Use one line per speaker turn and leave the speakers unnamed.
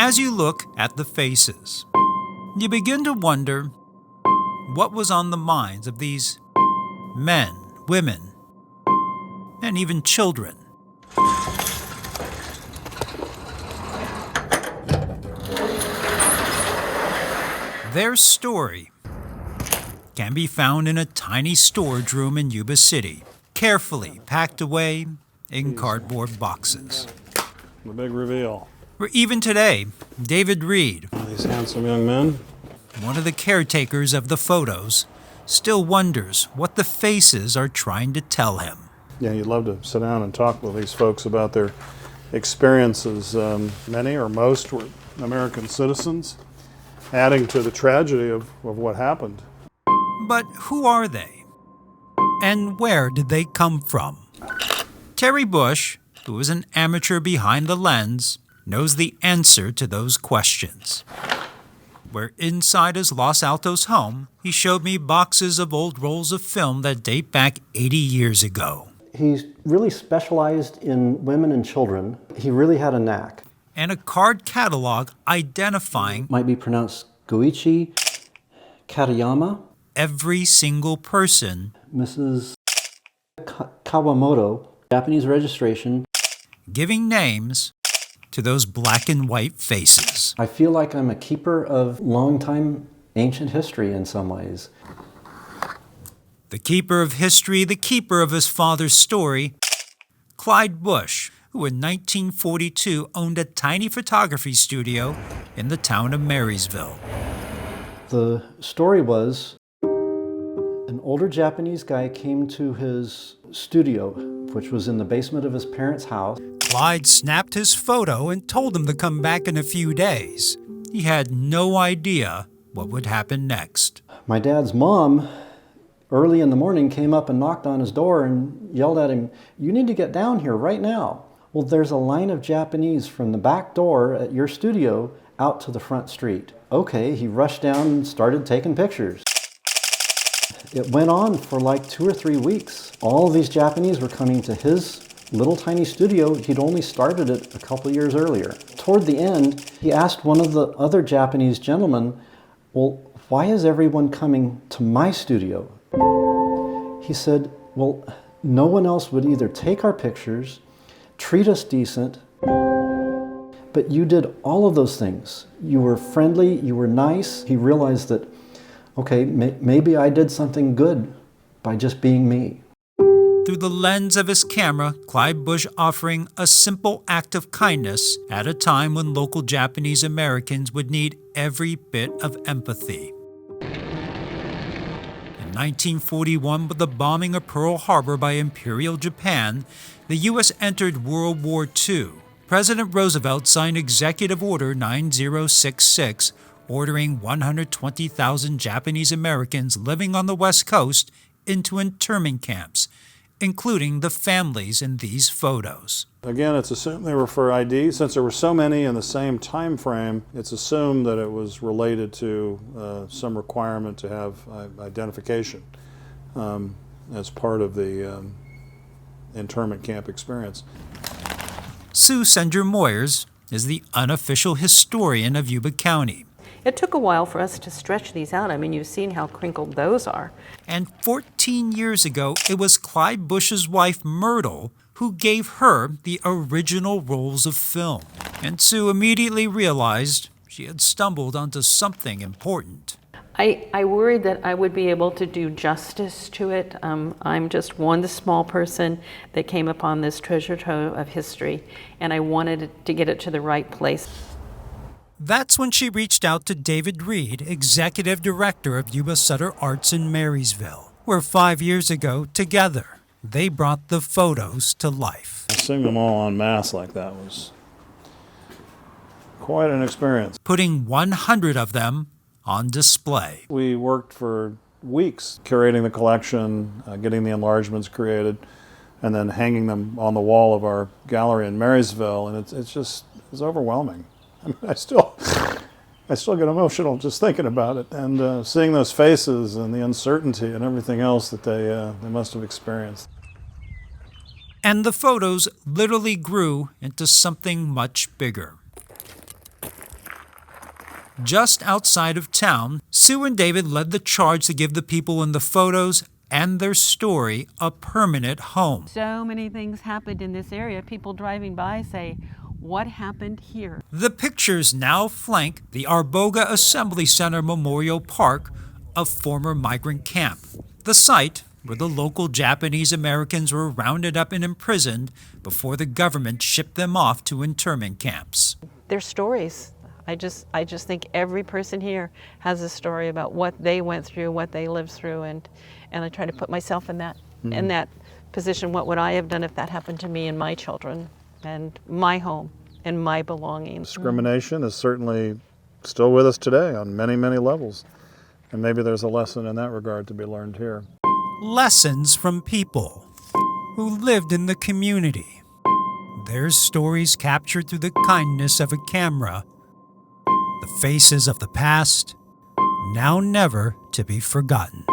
As you look at the faces, you begin to wonder what was on the minds of these men, women, and even children. Their story can be found in a tiny storage room in Yuba City, carefully packed away in cardboard boxes.
The big reveal.
Where even today, David Reed,
These handsome young men.
one of the caretakers of the photos, still wonders what the faces are trying to tell him.
Yeah, you'd love to sit down and talk with these folks about their experiences. Many or most were American citizens, adding to the tragedy of what happened.
But who are they? And where did they come from? Terry Bush, who is an amateur behind the lens, knows the answer to those questions. Where inside his Los Altos home, he showed me boxes of old rolls of film that date back 80 years ago.
He's really specialized in women and children. He really had a knack.
And a card catalog identifying
Might be pronounced Goichi Katayama,
every single person,
Mrs. Kawamoto, Japanese registration.
giving names to those black and white faces.
I feel like I'm a keeper of long-time ancient history in some ways.
The keeper of history, the keeper of his father's story, Clyde Bush, who in 1942 owned a tiny photography studio in the town of Marysville.
The story was an older Japanese guy came to his studio, which was in the basement of his parents' house.
Clyde snapped his photo and told him to come back in a few days. He had no idea what would happen next.
My dad's mom, early in the morning, came up and knocked on his door and yelled at him, "You need to get down here right now." Well, there's a line of Japanese from the back door at your studio out to the front street. Okay, he rushed down and started taking pictures. It went on for like 2 or 3 weeks. All of these Japanese were coming to his little tiny studio. He'd only started it a couple years earlier. Toward the end, he asked one of the other Japanese gentlemen, "Well, why is everyone coming to my studio?" He said, "Well, no one else would either take our pictures, treat us decent, but you did all of those things. You were friendly, you were nice." He realized that, okay, maybe I did something good by just being me.
Through the lens of his camera, Clyde Bush offering a simple act of kindness at a time when local Japanese Americans would need every bit of empathy. In 1941, with the bombing of Pearl Harbor by Imperial Japan, the U.S. entered World War II. President Roosevelt signed Executive Order 9066, ordering 120,000 Japanese Americans living on the West Coast into internment camps, including the families in these photos.
Again, it's assumed they were for ID. Since there were so many in the same time frame, it's assumed that it was related to some requirement to have identification as part of the internment camp experience.
Sue Senger-Moyers is the unofficial historian of Yuba County.
It took a while for us to stretch these out. I mean, you've seen how crinkled those are.
And 14 years ago, it was Clyde Bush's wife, Myrtle, who gave her the original rolls of film. And Sue immediately realized she had stumbled onto something important.
I worried that I would be able to do justice to it. I'm just one small person that came upon this treasure trove of history, and I wanted to get it to the right place.
That's when she reached out to David Reed, executive director of Yuba-Sutter Arts in Marysville, where 5 years ago, together, they brought the photos to life.
Seeing them all en masse like that was quite an experience.
Putting 100 of them on display.
We worked for weeks curating the collection, getting the enlargements created, and then hanging them on the wall of our gallery in Marysville, and it's overwhelming. I mean, I still get emotional just thinking about it, and seeing those faces and the uncertainty and everything else that they must have experienced.
And the photos literally grew into something much bigger. Just outside of town, Sue and David led the charge to give the people in the photos and their story a permanent home.
So many things happened in this area. People driving by say, what happened here?
The pictures now flank the Arboga Assembly Center Memorial Park, a former migrant camp. The site where the local Japanese Americans were rounded up and imprisoned before the government shipped them off to internment camps.
Their stories. I just think every person here has a story about what they went through, what they lived through, and I try to put myself in that position. What would I have done if that happened to me and my children and my home and my belongings?
Discrimination is certainly still with us today on many, many levels. And maybe there's a lesson in that regard to be learned here.
Lessons from people who lived in the community. Their stories captured through the kindness of a camera. The faces of the past, now never to be forgotten.